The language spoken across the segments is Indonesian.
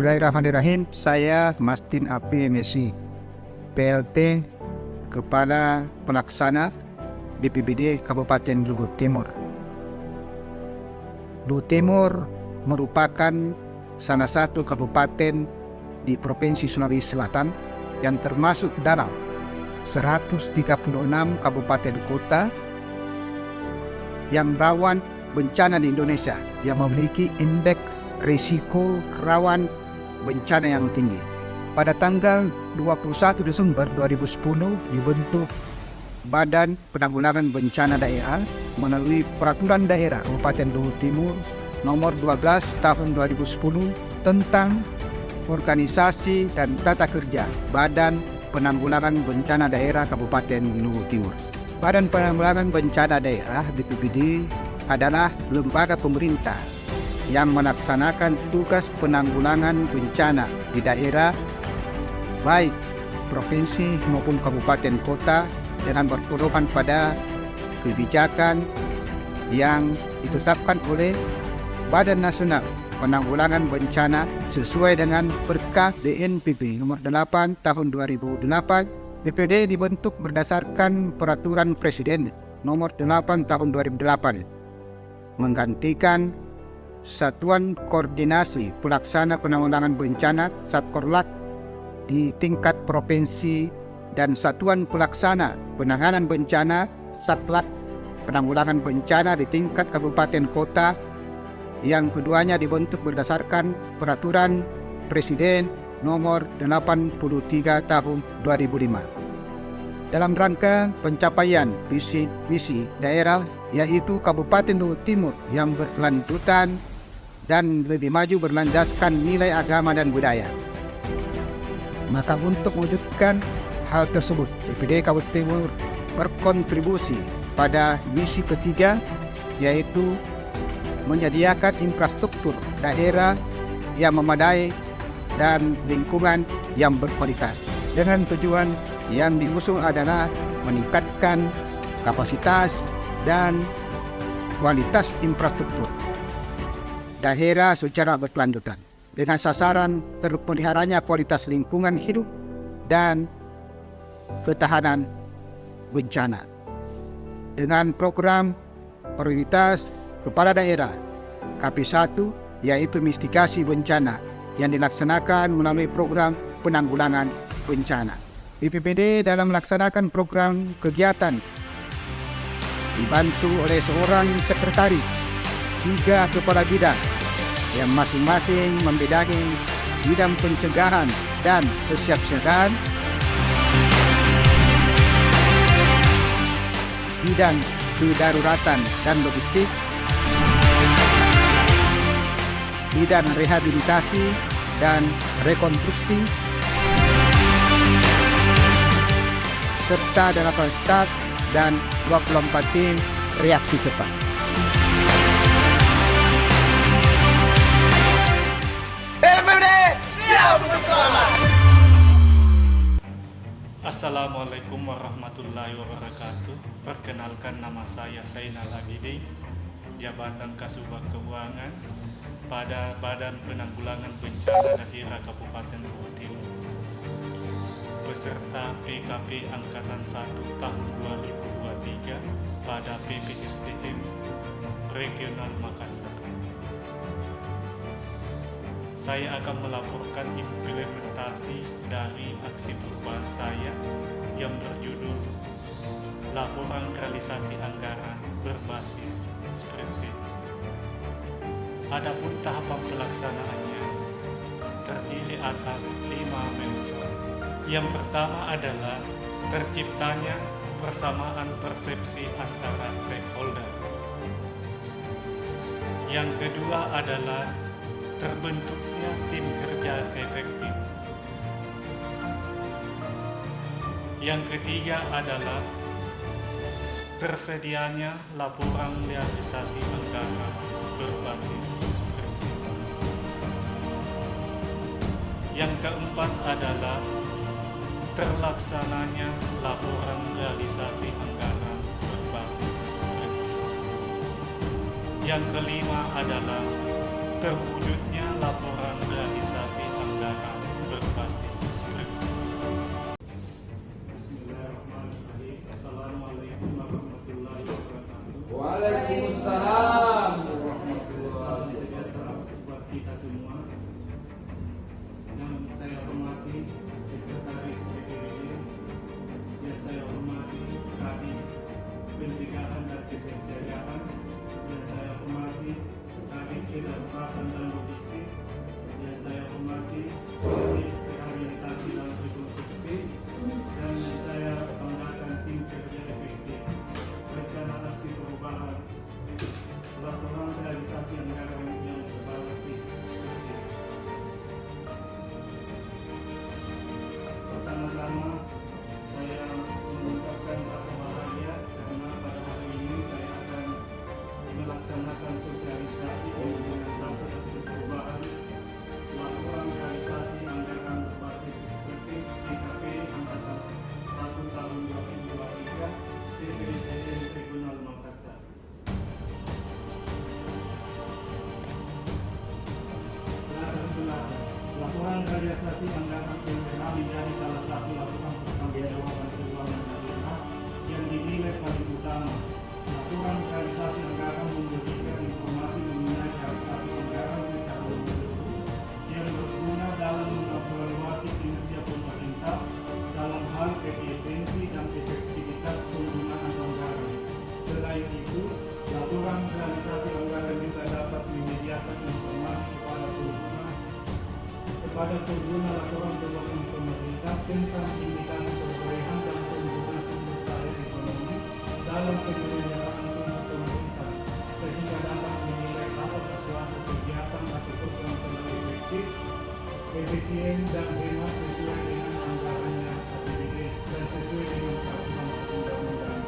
Bismillahirrahmanirrahim. Saya Mastin Api MSI, PLT Kepala Pelaksana BPBD Kabupaten Luhut Timur. Luhut Timur merupakan salah satu kabupaten di Provinsi Sulawesi Selatan yang termasuk dalam 136 kabupaten kota yang rawan bencana di Indonesia, yang memiliki indeks risiko rawan bencana yang tinggi. Pada tanggal 21 Desember 2010 dibentuk Badan Penanggulangan Bencana Daerah melalui Peraturan Daerah Kabupaten Luhut Timur Nomor 12 Tahun 2010 tentang organisasi dan tata kerja Badan Penanggulangan Bencana Daerah Kabupaten Luhut Timur. Badan Penanggulangan Bencana Daerah BPBD adalah lembaga pemerintah yang melaksanakan tugas penanggulangan bencana di daerah, baik provinsi maupun kabupaten kota, dengan berpedoman pada kebijakan yang ditetapkan oleh Badan Nasional Penanggulangan Bencana sesuai dengan Perkap DNPB Nomor 8 Tahun 2008. BPBD dibentuk berdasarkan Peraturan Presiden Nomor 8 Tahun 2008 menggantikan Satuan Koordinasi Pelaksana Penanggulangan Bencana Satkorlat di tingkat provinsi dan Satuan Pelaksana Penanganan Bencana Satlat Penanggulangan Bencana di tingkat kabupaten kota, yang keduanya dibentuk berdasarkan Peraturan Presiden Nomor 83 Tahun 2005. Dalam rangka pencapaian visi daerah, yaitu Kabupaten Luhut Timur yang berkelanjutan dan lebih maju berlandaskan nilai agama dan budaya. Maka untuk mewujudkan hal tersebut, BPBD Kabupaten Timur berkontribusi pada misi ketiga, yaitu menyediakan infrastruktur daerah yang memadai dan lingkungan yang berkualitas. Dengan tujuan yang diusung adalah meningkatkan kapasitas dan kualitas infrastruktur daerah secara berkelanjutan dengan sasaran terpeliharanya kualitas lingkungan hidup dan ketahanan bencana. Dengan program prioritas kepala daerah KP1, yaitu mitigasi bencana, yang dilaksanakan melalui program penanggulangan bencana. BPBD dalam melaksanakan program kegiatan dibantu oleh seorang sekretaris, 3 kepala bidang yang masing-masing membidangi bidang pencegahan dan kesiapsiagaan, bidang kedaruratan dan logistik, bidang rehabilitasi dan rekonstruksi, serta 8 staf dan 24 tim reaksi cepat. Assalamualaikum warahmatullahi wabarakatuh. Perkenalkan, nama saya Zainal Abidin, Jabatan Kasubag Keuangan pada Badan Penanggulangan Bencana Daerah Kabupaten Luhut Timur, beserta PKP Angkatan 1 tahun 2023 pada PPSDM Regional Makassar. Saya akan melaporkan implementasi dari aksi perubahan saya yang berjudul Laporan Realisasi Anggaran Berbasis Spreadsheet. Adapun tahapan pelaksanaannya terdiri atas 5 milestone. Yang pertama adalah terciptanya persamaan persepsi antara stakeholder. Yang kedua adalah terbentuknya tim kerja efektif. Yang ketiga adalah tersedianya laporan realisasi anggaran berbasis spreadsheet. Yang keempat adalah terlaksananya laporan realisasi anggaran berbasis spreadsheet. Yang kelima adalah terwujudnya laporan realisasi anggaran berbasis ekspresi. Bismillahirrahmanirrahim. Assalamualaikum warahmatullahi wabarakatuh. Waalaikumsalam warahmatullahi Salam sejahtera buat kita semua. Yang saya hormati Sekretaris PPWD, yang saya hormati Kadin Pencegahan dan Kesiapsiagaan, yang saya hormati Kadin Kedaruratan dan Logistik, yang saya hormati Kadin Rehabilitasi dan Rekonstruksi, dan yang saya banggakan tim kerja efektif rencana aksi perubahan laporan realisasi anggaran yang berbasis ekspresi. Pertama-tama saya mengucapkan rasa bahagia karena pada hari ini saya akan melaksanakan sosialisasi implementasi aksi perubahan laporan realisasi anggaran berbasis ekspresi TKP angkatan 1 tahun 2023 TPSDN Regional Makassar. Laporan realisasi anggaran LPH menjadi salah satu laporan pertanggungjawaban keuangan daerah yang dinilai paling utama. Laporan realisasi anggaran memberikan informasi mengenai realisasi anggaran secara menyeluruh yang berguna dalam mengevaluasi kinerja pemerintah dalam hal efisiensi dan efektivitas penggunaan anggaran. Selain itu, laporan realisasi anggaran juga dapat menyediakan informasi kepada pengguna laporan keuangan pemerintah tentang indikasi perolehan dan penggunaan sumber daya ekonomi dalam penyelenggaraan fungsi pemerintah, sehingga dapat menilai apakah suatu kegiatan atau program telah efektif, efisien dan hemat sesuai dengan anggarannya APBD dan sesuai dengan peraturan perundang-undangan.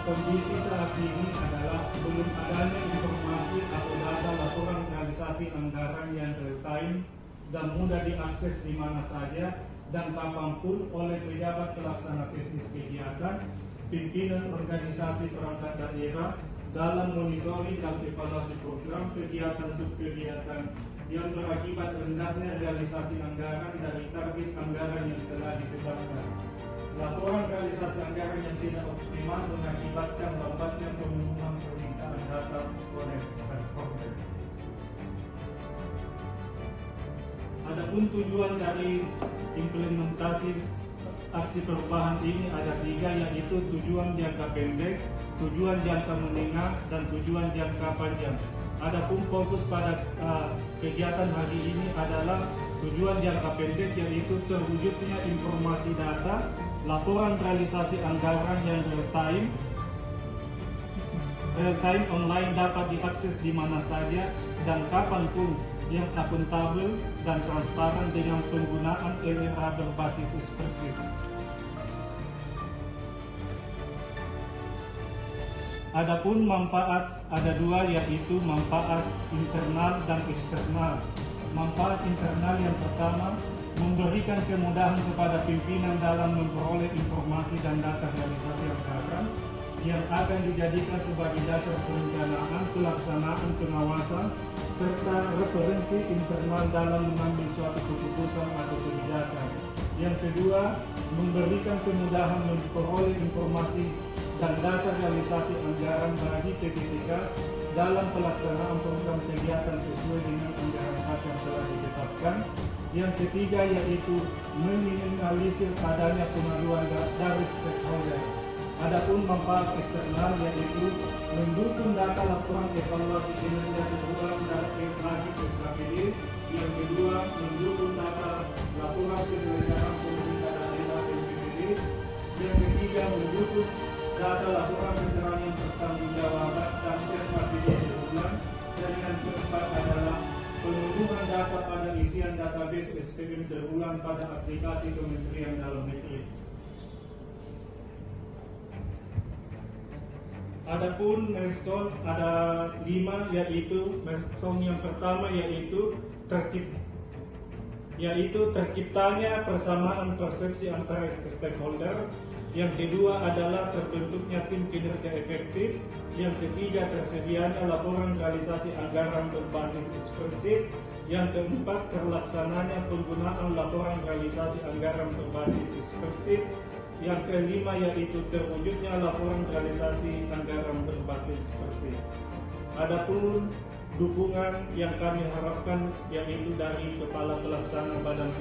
Kondisi saat ini adalah belum adanya informasi atau data laporan realisasi anggaran yang real time dan mudah diakses di mana saja dan kapanpun oleh pejabat pelaksana teknis kegiatan, pimpinan organisasi perangkat daerah dalam monitoring dan evaluasi program kegiatan subkegiatan yang berakibat rendahnya realisasi anggaran dari target anggaran yang telah ditetapkan. Laporan realisasi anggaran yang tidak optimal mengakibatkan lambatnya pengumuman permintaan data oleh stakeholder. Adapun tujuan dari implementasi aksi perubahan ini ada 3, yaitu tujuan jangka pendek, tujuan jangka menengah, dan tujuan jangka panjang. Adapun fokus pada kegiatan hari ini adalah tujuan jangka pendek, yaitu terwujudnya informasi data laporan realisasi anggaran yang real time online dapat diakses di mana saja dan kapanpun, yang akuntabel dan transparan dengan penggunaan LRA berbasis ekspresi. Adapun manfaat ada 2, yaitu manfaat internal dan eksternal. Manfaat internal yang pertama, memberikan kemudahan kepada pimpinan dalam memperoleh informasi dan data realisasi anggaran yang akan dijadikan sebagai dasar perencanaan, pelaksanaan, pengawasan, serta referensi internal dalam mengambil suatu keputusan atau kebijakan. Yang kedua, memberikan kemudahan memperoleh informasi dan data realisasi anggaran bagi PPTK dalam pelaksanaan program kegiatan sesuai dengan anggaran kas yang telah ditetapkan. Yang ketiga, yaitu meminimalisir adanya pengaduan dari stakeholder. Adapun manfaat eksternal, yaitu mendukung data laporan evaluasi kinerja keuangan dan lagi SKPD. Yang kedua, mendukung data laporan penyelenggaraan pemerintah daerah PPBD. Yang ketiga, mendukung data laporan keterangan pertanggungjawaban dan SKPD sebulan. Dan yang keempat adalah pengunduhan data pada isian database SPM terulang pada aplikasi Kementerian Dalam Negeri. Adapun milestone ada 5, yaitu milestone yang pertama yaitu terciptanya persamaan persepsi antara stakeholder. Yang kedua adalah terbentuknya tim kinerja efektif. Yang ketiga, tersedianya laporan realisasi anggaran berbasis spreadsheet. Yang keempat, terlaksananya penggunaan laporan realisasi anggaran berbasis spreadsheet. Yang kelima, yaitu terwujudnya laporan realisasi anggaran berbasis spreadsheet. Adapun dukungan yang kami harapkan yaitu dari Kepala Pelaksana Badan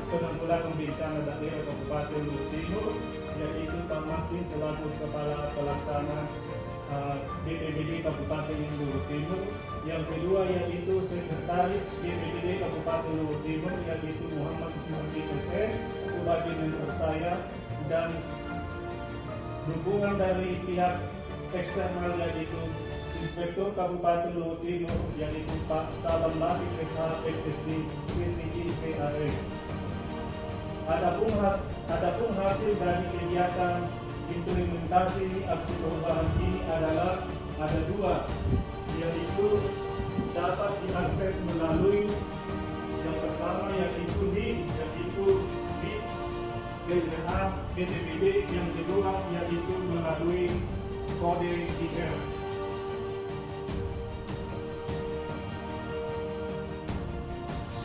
Penanggulangan Bencana Daerah Kabupaten Luwu Timur, yaitu Pak Masdi selaku Kepala Pelaksana BPBD Kabupaten Luwu Timur. Yang kedua yaitu Sekretaris BPBD Kabupaten Luwu Timur, yaitu Muhammad Mardi SE sebagai mentor saya, dan dukungan dari pihak eksternal yaitu Inspektur Kabupaten Luwu Timur, yaitu Pak Salam Latif SH FSD CCI CAE. Adapun hasil dari kegiatan implementasi aksi perubahan ini adalah ada dua, yaitu dapat diakses melalui yang pertama yaitu di BPA BPBD, yang kedua yaitu melalui kode QR.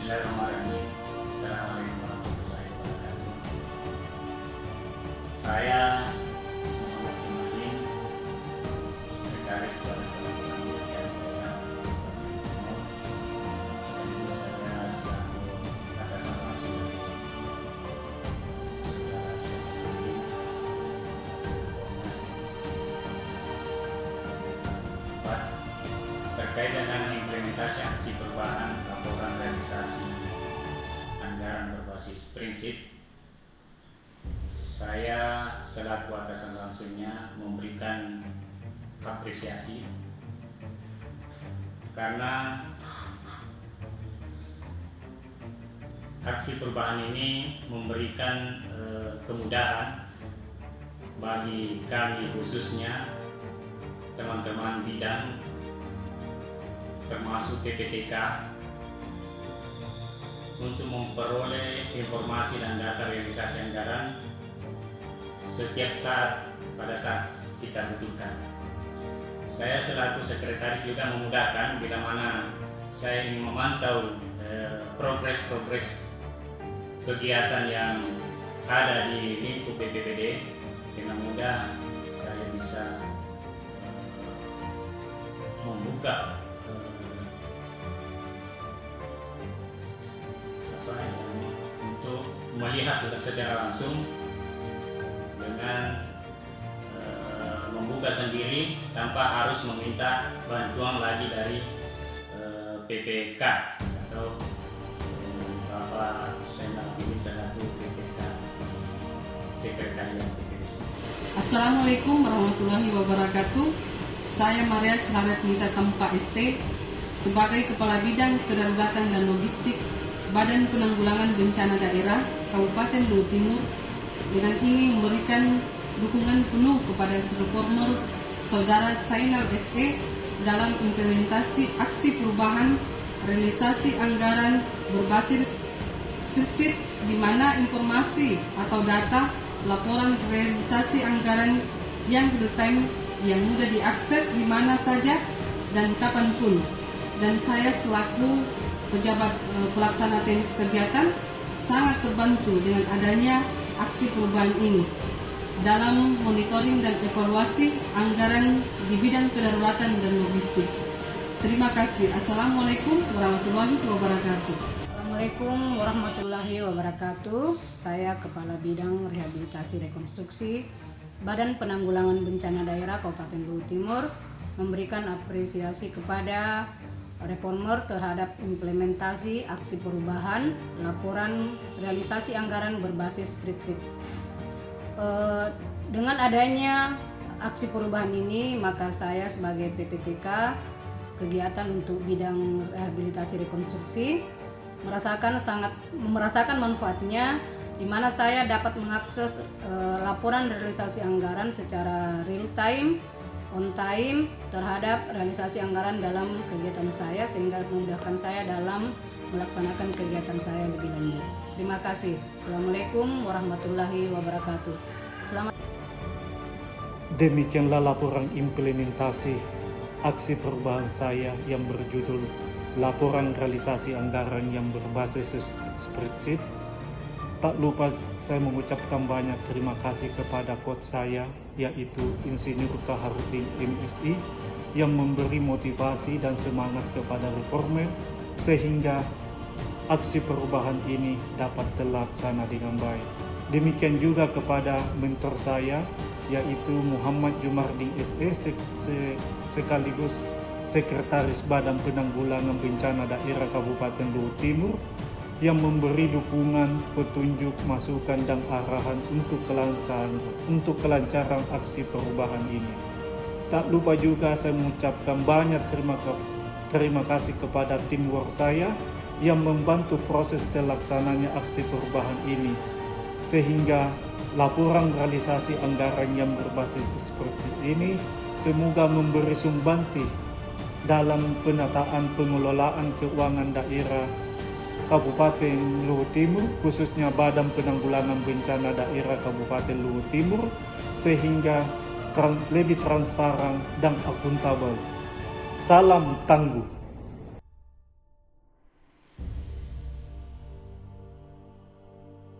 Bismillahirrahmanirrahim. Assalamualaikum warahmatullahi wabarakatuh. Saya Muhammad Jumain, Sekretaris Badan Penanggulangan Bencana Daerah Kabupaten Timur. Sekaligus saya selaku atasan langsung dari Saudara Sekretari terkait dengan implementasi aksi perubahan laporan realisasi anggaran berbasis prinsip. Saya selaku atasan langsungnya memberikan apresiasi karena aksi perubahan ini memberikan kemudahan bagi kami, khususnya teman-teman bidang termasuk PPTK, untuk memperoleh informasi dan data realisasi anggaran setiap saat pada saat kita butuhkan. Saya selaku sekretaris juga memudahkan bila mana saya ingin memantau progres kegiatan yang ada di lingkup BPBD. Dengan mudah saya bisa membuka untuk melihat secara langsung dengan membuka sendiri tanpa harus meminta bantuan lagi dari PPK atau Bapak Senal ini selaku PPK Sekretariat PPK. Assalamualaikum warahmatullahi wabarakatuh. Saya Maria Celaret Mita Tampa ST sebagai Kepala Bidang Kedaruratan dan Logistik Badan Penanggulangan Bencana Daerah Kabupaten Luwu Timur, dengan ingin memberikan dukungan penuh kepada reformer Saudara Sainal SE dalam implementasi aksi perubahan realisasi anggaran berbasis spreadsheet, di mana informasi atau data laporan realisasi anggaran yang real time, yang mudah diakses di mana saja dan kapanpun. Dan saya selaku pejabat pelaksana teknis kegiatan sangat terbantu dengan adanya aksi perubahan ini dalam monitoring dan evaluasi anggaran di bidang kedaruratan dan logistik. Terima kasih. Assalamualaikum warahmatullahi wabarakatuh. Assalamualaikum warahmatullahi wabarakatuh. Saya Kepala Bidang Rehabilitasi Rekonstruksi Badan Penanggulangan Bencana Daerah Kabupaten Luwu Timur memberikan apresiasi kepada reformer terhadap implementasi aksi perubahan laporan realisasi anggaran berbasis spreadsheet. Dengan adanya aksi perubahan ini, maka saya sebagai PPTK kegiatan untuk bidang rehabilitasi rekonstruksi merasakan manfaatnya, di mana saya dapat mengakses laporan realisasi anggaran secara real time, on time terhadap realisasi anggaran dalam kegiatan saya, sehingga memudahkan saya dalam melaksanakan kegiatan saya lebih lanjut. Terima kasih. Assalamualaikum warahmatullahi wabarakatuh. Selamat. Demikianlah laporan implementasi aksi perubahan saya yang berjudul Laporan Realisasi Anggaran yang berbasis spreadsheet. Tak lupa saya mengucapkan banyak terima kasih kepada coach saya, yaitu Insinyur Taharuddin MSI, yang memberi motivasi dan semangat kepada reformer sehingga aksi perubahan ini dapat terlaksana dengan baik. Demikian juga kepada mentor saya, yaitu Muhammad Jumardi SE sekaligus Sekretaris Badan Penanggulangan Bencana Daerah Kabupaten Luhut Timur, yang memberi dukungan, petunjuk, masukan, dan arahan untuk kelancaran aksi perubahan ini. Tak lupa juga saya mengucapkan banyak terima kasih kepada teamwork saya yang membantu proses terlaksananya aksi perubahan ini, sehingga laporan realisasi anggaran yang berbasis seperti ini semoga memberi sumbangsi dalam penataan pengelolaan keuangan daerah Kabupaten Luhut Timur, khususnya Badan Penanggulangan Bencana Daerah Kabupaten Luhut Timur, sehingga lebih transparan dan akuntabel. Salam tangguh.